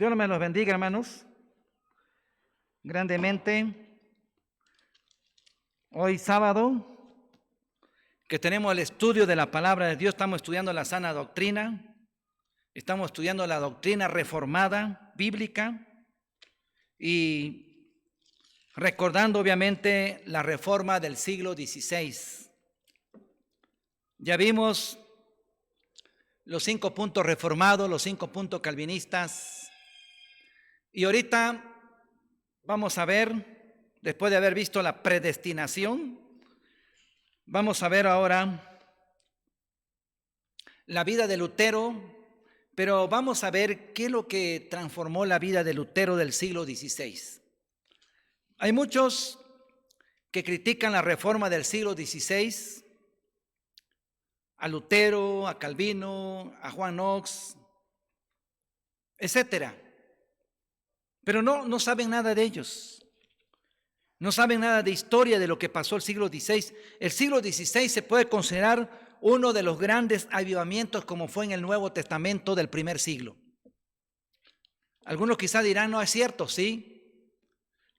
Dios me los bendiga, hermanos, grandemente. Hoy sábado, que tenemos el estudio de la palabra de Dios, estamos estudiando la sana doctrina, estamos estudiando la doctrina reformada, bíblica, y recordando obviamente la reforma del siglo XVI. Ya vimos los 5 puntos reformados, los 5 puntos calvinistas, y ahorita vamos a ver, después de haber visto la predestinación, vamos a ver ahora la vida de Lutero, pero vamos a ver qué es lo que transformó la vida de Lutero del siglo XVI. Hay muchos que critican la reforma del siglo XVI, a Lutero, a Calvino, a Juan Knox, etcétera. Pero no saben nada de ellos. No saben nada de historia de lo que pasó el siglo XVI. El siglo XVI se puede considerar uno de los grandes avivamientos como fue en el Nuevo Testamento del primer siglo. Algunos quizás dirán, no es cierto, sí.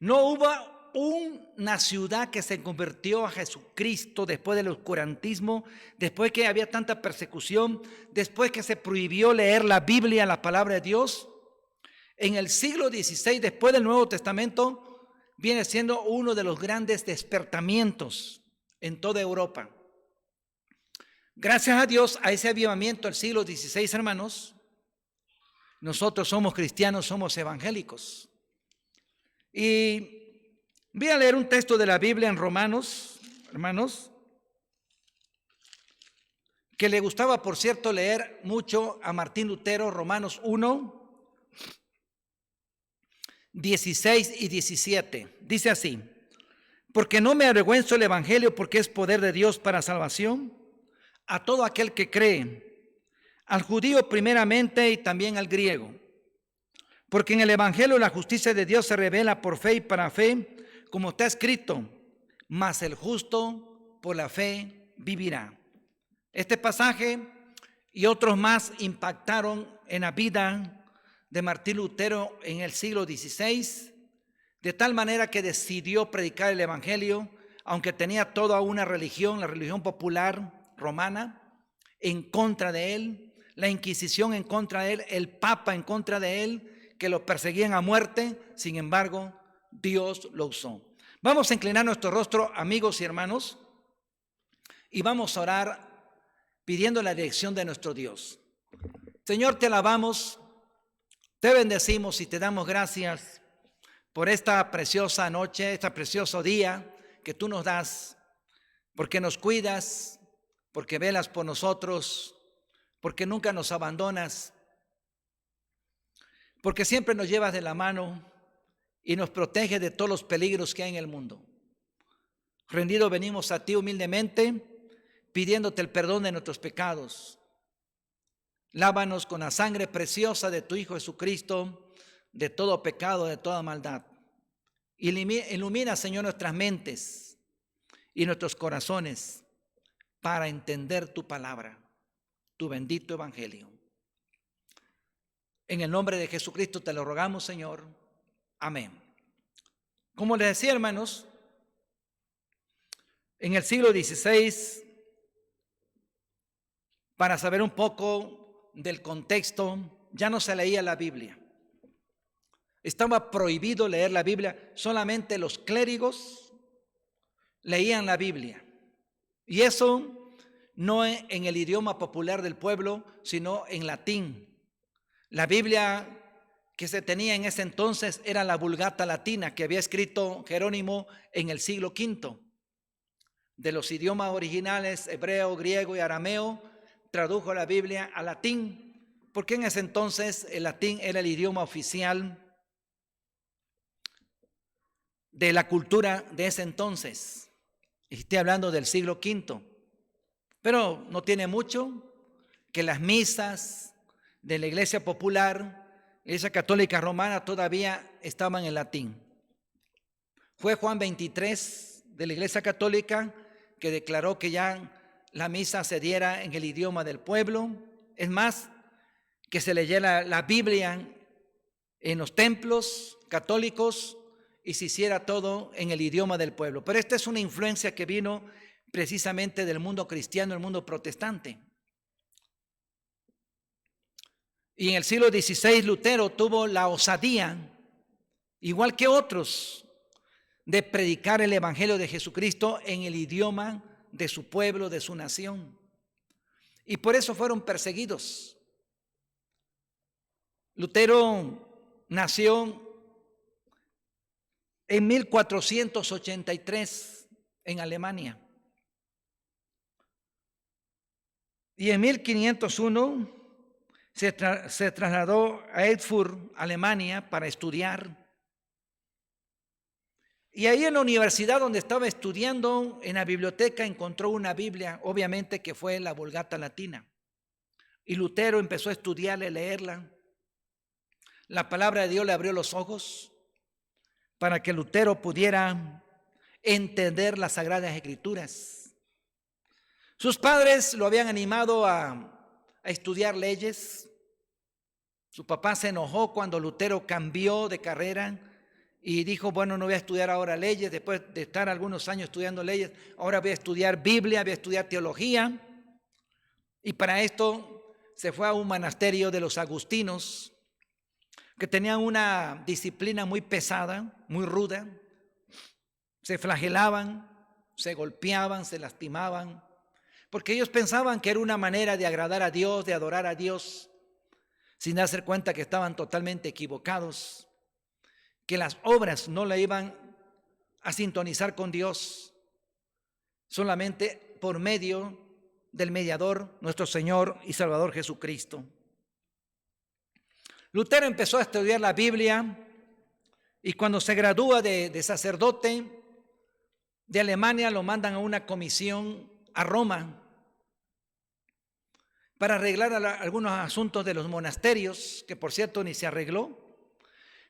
No hubo una ciudad que se convirtió a Jesucristo después del oscurantismo, después que había tanta persecución, después que se prohibió leer la Biblia, la palabra de Dios. En el siglo XVI, después del Nuevo Testamento, viene siendo uno de los grandes despertamientos en toda Europa. Gracias a Dios, a ese avivamiento del siglo XVI, hermanos, nosotros somos cristianos, somos evangélicos. Y voy a leer un texto de la Biblia en Romanos, hermanos, que le gustaba, por cierto, leer mucho a Martín Lutero, Romanos 1, 16 y 17. Dice así: porque no me avergüenzo el evangelio, porque es poder de Dios para salvación a todo aquel que cree, al judío primeramente y también al griego. Porque en el evangelio la justicia de Dios se revela por fe y para fe, como está escrito: mas el justo por la fe vivirá. Este pasaje y otros más impactaron en la vida de Martín Lutero en el siglo XVI, de tal manera que decidió predicar el evangelio, aunque tenía toda una religión, la religión popular romana, en contra de él, la Inquisición en contra de él, el Papa en contra de él, que lo perseguían a muerte. Sin embargo, Dios lo usó. Vamos a inclinar nuestro rostro, amigos y hermanos, y vamos a orar pidiendo la dirección de nuestro Dios. Señor, te alabamos, te bendecimos y te damos gracias por esta preciosa noche, este precioso día que tú nos das, porque nos cuidas, porque velas por nosotros, porque nunca nos abandonas, porque siempre nos llevas de la mano y nos proteges de todos los peligros que hay en el mundo. Rendidos venimos a ti humildemente, pidiéndote el perdón de nuestros pecados. Lávanos con la sangre preciosa de tu Hijo Jesucristo, de todo pecado, de toda maldad. Ilumina, Señor, nuestras mentes y nuestros corazones para entender tu palabra, tu bendito evangelio. En el nombre de Jesucristo te lo rogamos, Señor. Amén. Como les decía, hermanos, en el siglo XVI, para saber un poco del contexto, ya no se leía la Biblia. Estaba prohibido leer la Biblia, solamente los clérigos leían la Biblia. Y eso no en el idioma popular del pueblo, sino en latín. La Biblia que se tenía en ese entonces era la Vulgata latina, que había escrito Jerónimo en el siglo V. De los idiomas originales, hebreo, griego y arameo, tradujo la Biblia al latín, porque en ese entonces el latín era el idioma oficial de la cultura de ese entonces. Estoy hablando del siglo V. Pero no tiene mucho que las misas de la Iglesia Popular, Iglesia Católica Romana, todavía estaban en latín. Fue Juan XXIII de la Iglesia Católica que declaró que ya la misa se diera en el idioma del pueblo. Es más, que se leyera la Biblia en los templos católicos y se hiciera todo en el idioma del pueblo. Pero esta es una influencia que vino precisamente del mundo cristiano, el mundo protestante. Y en el siglo XVI Lutero tuvo la osadía, igual que otros, de predicar el evangelio de Jesucristo en el idioma de su pueblo, de su nación. Y por eso fueron perseguidos. Lutero nació en 1483 en Alemania. Y en 1501 se trasladó a Erfurt, Alemania, para estudiar. Y ahí en la universidad donde estaba estudiando, en la biblioteca, encontró una Biblia, obviamente que fue la Vulgata Latina. Y Lutero empezó a estudiarla y leerla. La palabra de Dios le abrió los ojos para que Lutero pudiera entender las Sagradas Escrituras. Sus padres lo habían animado a estudiar leyes. Su papá se enojó cuando Lutero cambió de carrera y dijo, bueno, no voy a estudiar ahora leyes, después de estar algunos años estudiando leyes, ahora voy a estudiar Biblia, voy a estudiar teología. Y para esto se fue a un monasterio de los agustinos, que tenían una disciplina muy pesada, muy ruda. Se flagelaban, se golpeaban, se lastimaban, porque ellos pensaban que era una manera de agradar a Dios, de adorar a Dios, sin darse cuenta que estaban totalmente equivocados, que las obras no la iban a sintonizar con Dios, solamente por medio del mediador, nuestro Señor y Salvador Jesucristo. Lutero empezó a estudiar la Biblia y cuando se gradúa de sacerdote de Alemania, lo mandan a una comisión a Roma para arreglar algunos asuntos de los monasterios, que por cierto ni se arregló.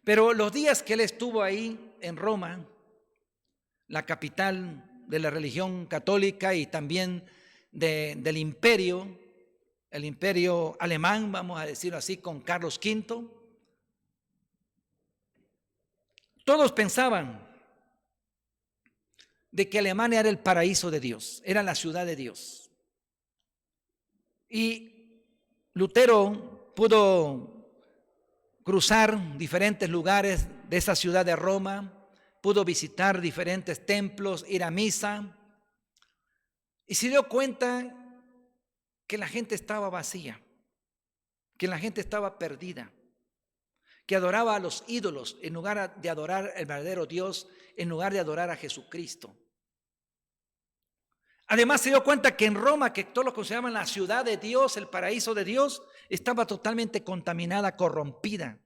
Pero los días que él estuvo ahí en Roma, la capital de la religión católica y también del imperio, el imperio alemán, vamos a decirlo así, con Carlos V, todos pensaban de que Alemania era el paraíso de Dios, era la ciudad de Dios. Y Lutero pudo cruzar diferentes lugares de esa ciudad de Roma, pudo visitar diferentes templos, ir a misa, y se dio cuenta que la gente estaba vacía, que la gente estaba perdida, que adoraba a los ídolos en lugar de adorar al verdadero Dios, en lugar de adorar a Jesucristo. Además se dio cuenta que en Roma, que todos lo consideraban la ciudad de Dios, el paraíso de Dios, estaba totalmente contaminada, corrompida.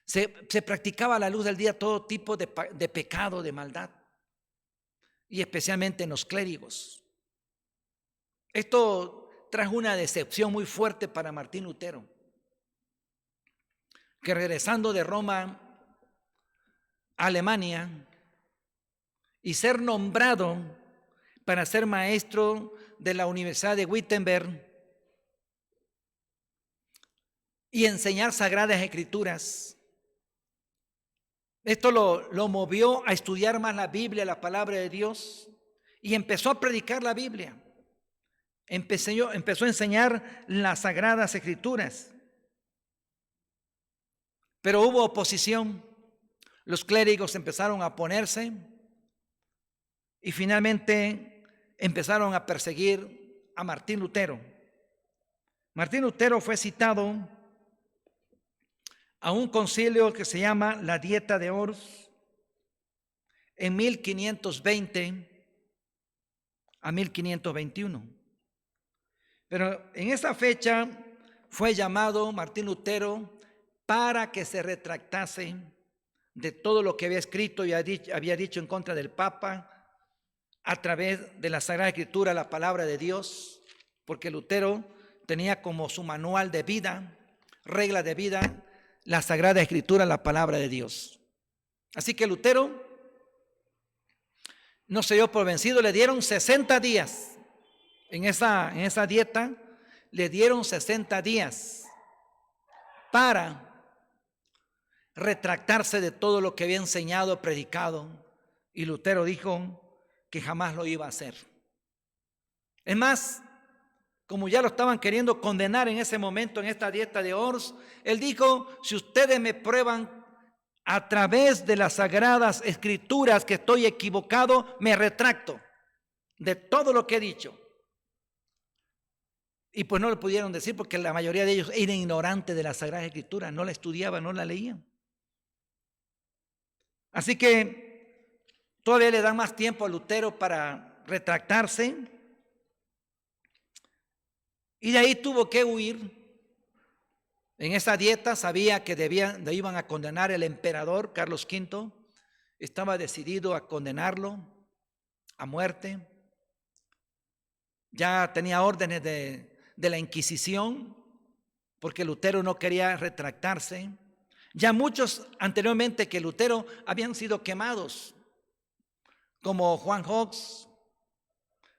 Se practicaba a la luz del día todo tipo de pecado, de maldad, y especialmente en los clérigos. Esto trajo una decepción muy fuerte para Martín Lutero, que regresando de Roma a Alemania y ser nombrado para ser maestro de la Universidad de Wittenberg y enseñar Sagradas Escrituras, esto lo movió a estudiar más la Biblia, la palabra de Dios, y empezó a predicar la Biblia. Empezó a enseñar las Sagradas Escrituras. Pero hubo oposición. Los clérigos empezaron a oponerse y finalmente empezaron a perseguir a Martín Lutero. Martín Lutero fue citado a un concilio que se llama la Dieta de Worms en 1520 a 1521. Pero en esa fecha fue llamado Martín Lutero para que se retractase de todo lo que había escrito y había dicho en contra del Papa a través de la Sagrada Escritura, la palabra de Dios, porque Lutero tenía como su manual de vida, regla de vida, la Sagrada Escritura, la palabra de Dios. Así que Lutero no se dio por vencido, le dieron 60 días. En esa dieta le dieron 60 días para retractarse de todo lo que había enseñado, predicado. Y Lutero dijo que jamás lo iba a hacer. Es más, como ya lo estaban queriendo condenar en ese momento en esta dieta de Ors, él dijo: si ustedes me prueban a través de las sagradas escrituras que estoy equivocado, me retracto de todo lo que he dicho. Y pues no lo pudieron decir porque la mayoría de ellos eran ignorantes de las sagradas escrituras, no la estudiaban, no la leían. Así que todavía le dan más tiempo a Lutero para retractarse. Y de ahí tuvo que huir. En esa dieta sabía que iban a condenar el emperador Carlos V. Estaba decidido a condenarlo a muerte. Ya tenía órdenes de la Inquisición, porque Lutero no quería retractarse. Ya muchos anteriormente que Lutero habían sido quemados, como Juan Hux,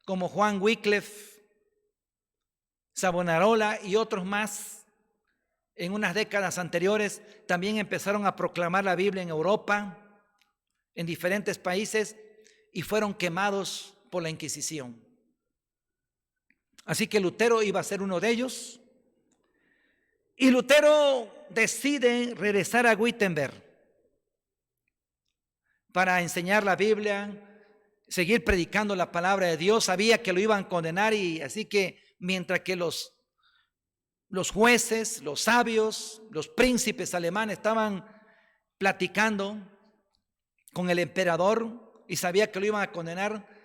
como Juan Wycliffe, Savonarola y otros más. En unas décadas anteriores también empezaron a proclamar la Biblia en Europa, en diferentes países, y fueron quemados por la Inquisición. Así que Lutero iba a ser uno de ellos. Y Lutero decide regresar a Wittenberg para enseñar la Biblia, seguir predicando la palabra de Dios. Sabía que lo iban a condenar, y así que mientras que los jueces, los sabios, los príncipes alemanes estaban platicando con el emperador y sabía que lo iban a condenar,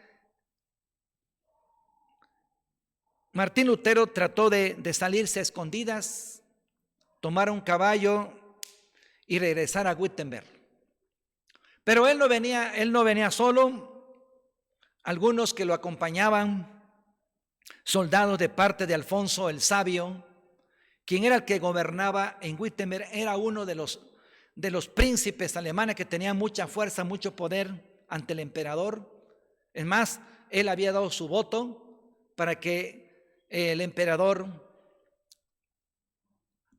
Martín Lutero trató de salirse a escondidas, tomar un caballo y regresar a Wittenberg. Pero él no venía solo. Algunos que lo acompañaban, soldados de parte de Alfonso el Sabio, quien era el que gobernaba en Wittenberg, era uno de los príncipes alemanes que tenían mucha fuerza, mucho poder ante el emperador. Es más, él había dado su voto para que el emperador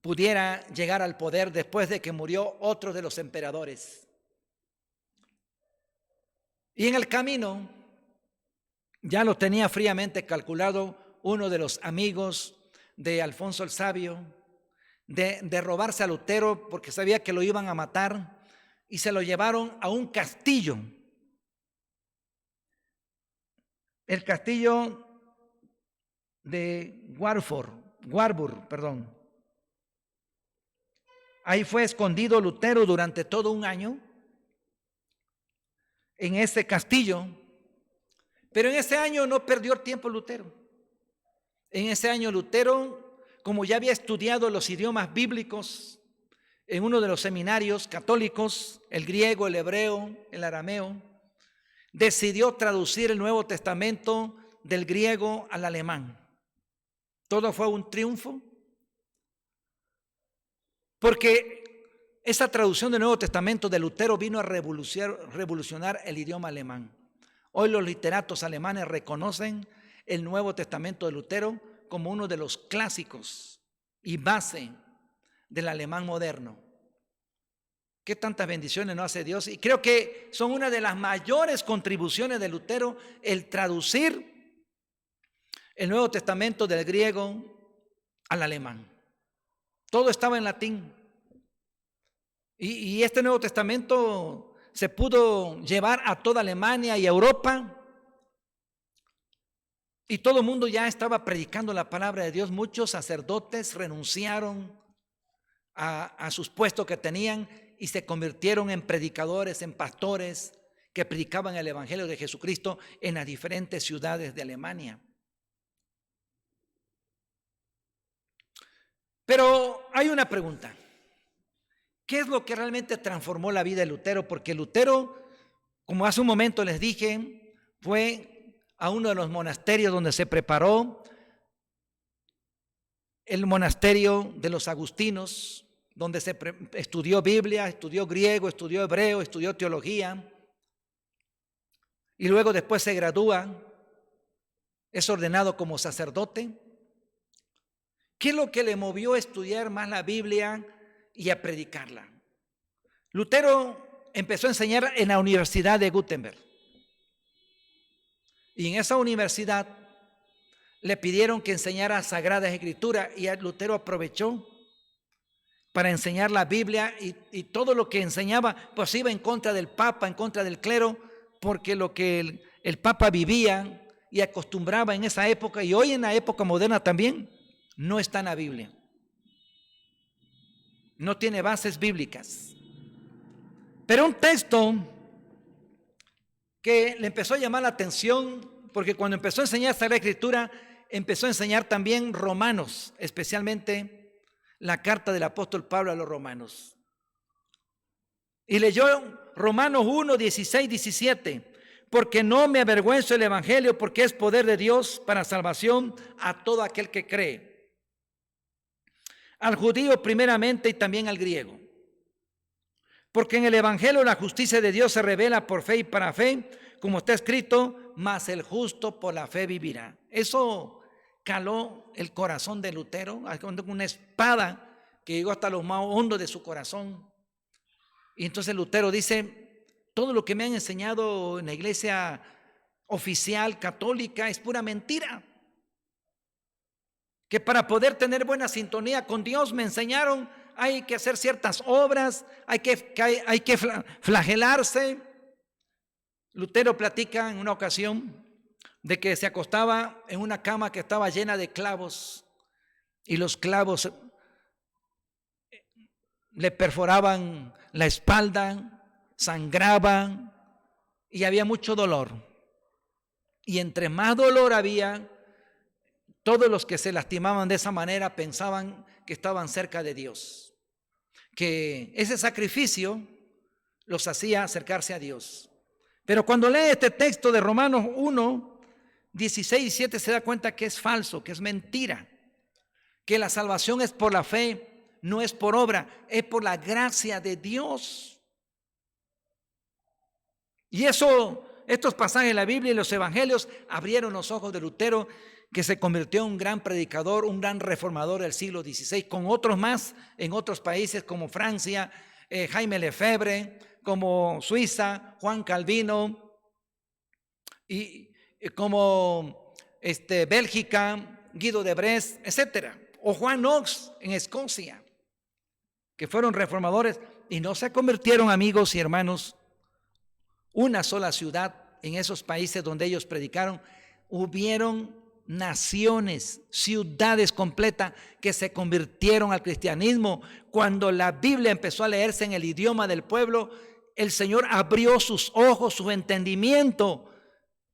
pudiera llegar al poder después de que murió otro de los emperadores. Y en el camino ya lo tenía fríamente calculado uno de los amigos de Alfonso el Sabio, de robarse a Lutero, porque sabía que lo iban a matar, y se lo llevaron a un castillo. El castillo de Warburg. Ahí fue escondido Lutero durante todo un año, en ese castillo. Pero en ese año no perdió tiempo Lutero. En ese año Lutero, como ya había estudiado los idiomas bíblicos en uno de los seminarios católicos, el griego, el hebreo, el arameo, decidió traducir el Nuevo Testamento del griego al alemán. Todo fue un triunfo, porque esa traducción del Nuevo Testamento de Lutero vino a revolucionar el idioma alemán. Hoy los literatos alemanes reconocen el Nuevo Testamento de Lutero como uno de los clásicos y base del alemán moderno. ¿Qué tantas bendiciones no hace Dios? Y creo que son una de las mayores contribuciones de Lutero el traducir el Nuevo Testamento del griego al alemán. Todo estaba en latín. Y este Nuevo Testamento se pudo llevar a toda Alemania y a Europa. Y todo el mundo ya estaba predicando la palabra de Dios. Muchos sacerdotes renunciaron a sus puestos que tenían y se convirtieron en predicadores, en pastores que predicaban el Evangelio de Jesucristo en las diferentes ciudades de Alemania. Pero hay una pregunta. ¿Qué es lo que realmente transformó la vida de Lutero? Porque Lutero, como hace un momento les dije, fue a uno de los monasterios donde se preparó, el monasterio de los agustinos, donde se estudió Biblia, estudió griego, estudió hebreo, estudió teología, y luego después se gradúa, es ordenado como sacerdote. ¿Qué es lo que le movió a estudiar más la Biblia y a predicarla? Lutero empezó a enseñar en la Universidad de Gutenberg. Y en esa universidad le pidieron que enseñara Sagradas Escrituras y Lutero aprovechó para enseñar la Biblia y todo lo que enseñaba pues iba en contra del Papa, en contra del clero, porque lo que el Papa vivía y acostumbraba en esa época y hoy en la época moderna también no está en la Biblia. No tiene bases bíblicas. Pero un texto que le empezó a llamar la atención, porque cuando empezó a enseñar Sagrada Escritura, empezó a enseñar también Romanos, especialmente la carta del apóstol Pablo a los romanos. Y leyó Romanos 1, 16, 17. Porque no me avergüenzo del evangelio, porque es poder de Dios para salvación a todo aquel que cree. Al judío primeramente y también al griego. Porque en el evangelio la justicia de Dios se revela por fe y para fe, como está escrito, mas el justo por la fe vivirá. Eso caló el corazón de Lutero, una espada que llegó hasta lo más hondo de su corazón. Y entonces Lutero dice: todo lo que me han enseñado en la iglesia oficial católica es pura mentira. Que para poder tener buena sintonía con Dios me enseñaron hay que hacer ciertas obras, hay que flagelarse. Lutero platica en una ocasión de que se acostaba en una cama que estaba llena de clavos y los clavos le perforaban la espalda, sangraban y había mucho dolor. Y entre más dolor había, todos los que se lastimaban de esa manera pensaban que estaban cerca de Dios, que ese sacrificio los hacía acercarse a Dios. Pero cuando lee este texto de Romanos 1, 16 y 17 se da cuenta que es falso, que es mentira, que la salvación es por la fe, no es por obra, es por la gracia de Dios. Y estos pasajes de la Biblia y los evangelios abrieron los ojos de Lutero, que se convirtió en un gran predicador, un gran reformador del siglo XVI, con otros más en otros países como Francia, Jaime Lefebvre, como Suiza, Juan Calvino, y como Bélgica, Guido de Brest, etcétera, o Juan Knox en Escocia, que fueron reformadores y no se convirtieron, amigos y hermanos, una sola ciudad en esos países donde ellos predicaron. Hubieron naciones, ciudades completas que se convirtieron al cristianismo. Cuando la Biblia empezó a leerse en el idioma del pueblo, el Señor abrió sus ojos, su entendimiento,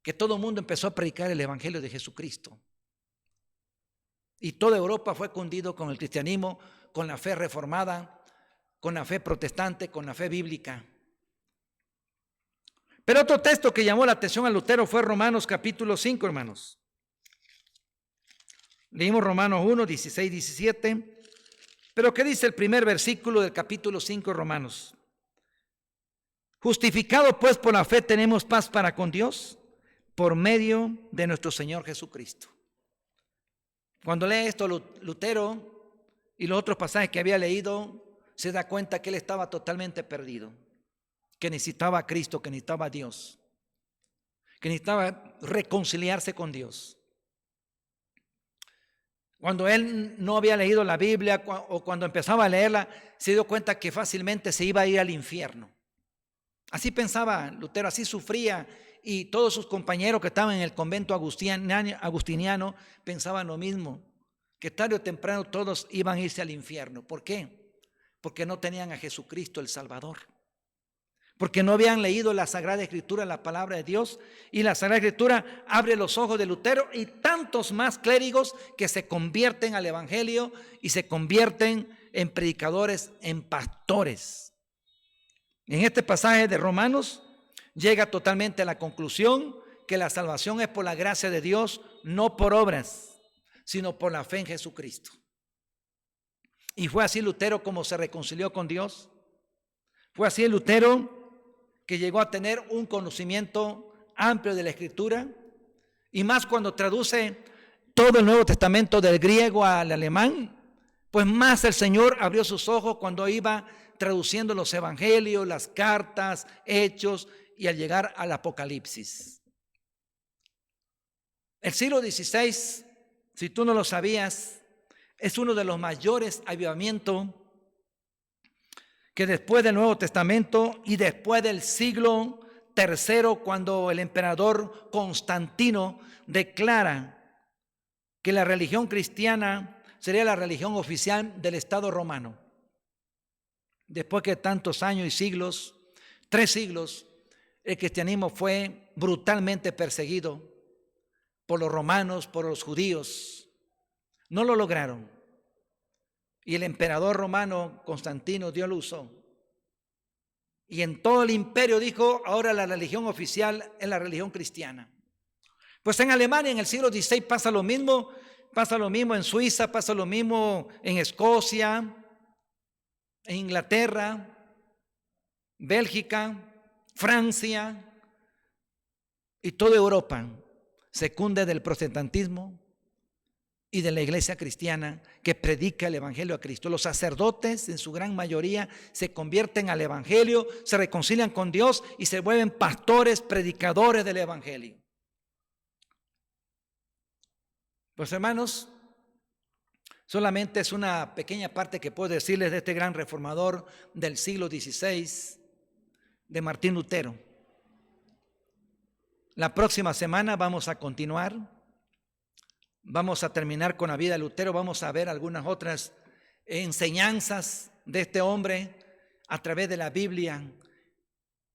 que todo el mundo empezó a predicar el evangelio de Jesucristo. Y toda Europa fue cundido con el cristianismo, con la fe reformada, con la fe protestante, con la fe bíblica. Pero otro texto que llamó la atención a Lutero fue Romanos capítulo 5, hermanos. Leímos Romanos 1, 16, 17. Pero ¿qué dice el primer versículo del capítulo 5 de Romanos? Justificado pues por la fe tenemos paz para con Dios por medio de nuestro Señor Jesucristo. Cuando lee esto Lutero y los otros pasajes que había leído, se da cuenta que él estaba totalmente perdido, que necesitaba a Cristo, que necesitaba a Dios, que necesitaba reconciliarse con Dios. Cuando él no había leído la Biblia o cuando empezaba a leerla, se dio cuenta que fácilmente se iba a ir al infierno. Así pensaba Lutero, así sufría, y todos sus compañeros que estaban en el convento agustiniano pensaban lo mismo, que tarde o temprano todos iban a irse al infierno. ¿Por qué? Porque no tenían a Jesucristo el Salvador. Porque no habían leído la Sagrada Escritura, la palabra de Dios, y la Sagrada Escritura abre los ojos de Lutero y tantos más clérigos que se convierten al Evangelio y se convierten en predicadores, en pastores. En este pasaje de Romanos llega totalmente a la conclusión que la salvación es por la gracia de Dios, no por obras, sino por la fe en Jesucristo. Y fue así Lutero como se reconcilió con Dios. Fue así Lutero que llegó a tener un conocimiento amplio de la Escritura, y más cuando traduce todo el Nuevo Testamento del griego al alemán, pues más el Señor abrió sus ojos cuando iba traduciendo los evangelios, las cartas, hechos y al llegar al Apocalipsis. El siglo XVI, si tú no lo sabías, es uno de los mayores avivamientos que después del Nuevo Testamento y después del siglo III, cuando el emperador Constantino declara que la religión cristiana sería la religión oficial del Estado romano. Después que tantos años y siglos, 3 siglos, el cristianismo fue brutalmente perseguido por los romanos, por los judíos. No lo lograron. Y el emperador romano Constantino, Dios lo usó. Y en todo el imperio dijo, ahora la religión oficial es la religión cristiana. Pues en Alemania en el siglo XVI pasa lo mismo en Suiza, pasa lo mismo en Escocia, en Inglaterra, Bélgica, Francia y toda Europa se cunde del protestantismo y de la iglesia cristiana que predica el evangelio a Cristo. Los sacerdotes en su gran mayoría se convierten al evangelio, se reconcilian con Dios y se vuelven pastores, predicadores del evangelio. Pues hermanos, solamente es una pequeña parte que puedo decirles de este gran reformador del siglo XVI, de Martín Lutero. La próxima semana vamos a continuar, vamos a terminar con la vida de Lutero, vamos a ver algunas otras enseñanzas de este hombre a través de la Biblia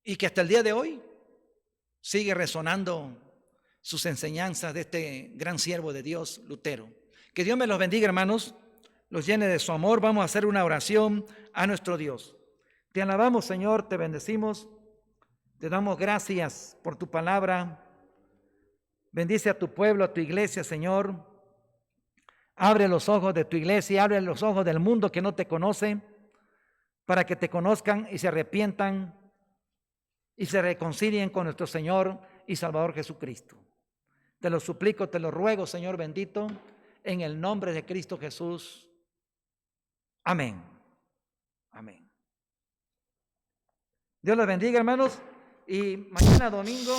y que hasta el día de hoy sigue resonando sus enseñanzas de este gran siervo de Dios, Lutero. Que Dios me los bendiga, hermanos, los llene de su amor. Vamos a hacer una oración a nuestro Dios. Te alabamos, Señor, te bendecimos, te damos gracias por tu palabra. Bendice a tu pueblo, a tu iglesia, Señor. Abre los ojos de tu iglesia, abre los ojos del mundo que no te conoce, para que te conozcan y se arrepientan y se reconcilien con nuestro Señor y Salvador Jesucristo. Te lo suplico, te lo ruego, Señor bendito, en el nombre de Cristo Jesús. Amén. Amén. Dios los bendiga, hermanos. Y mañana domingo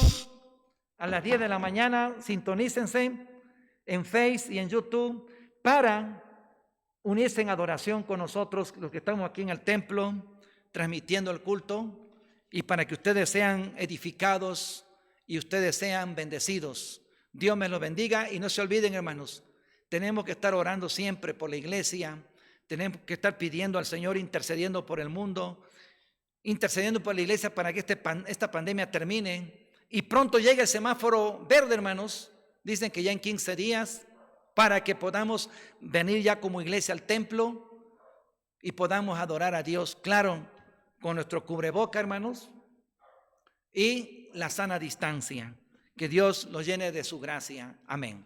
a las 10 de la mañana sintonícense en Face y en YouTube para unirse en adoración con nosotros, los que estamos aquí en el templo, transmitiendo el culto, y para que ustedes sean edificados y ustedes sean bendecidos. Dios me los bendiga y no se olviden, hermanos, tenemos que estar orando siempre por la iglesia, tenemos que estar pidiendo al Señor, intercediendo por el mundo, intercediendo por la iglesia para que esta pandemia termine y pronto llegue el semáforo verde, hermanos. Dicen que ya en 15 días, para que podamos venir ya como iglesia al templo y podamos adorar a Dios, claro, con nuestro cubreboca, hermanos, y la sana distancia. Que Dios los llene de su gracia. Amén.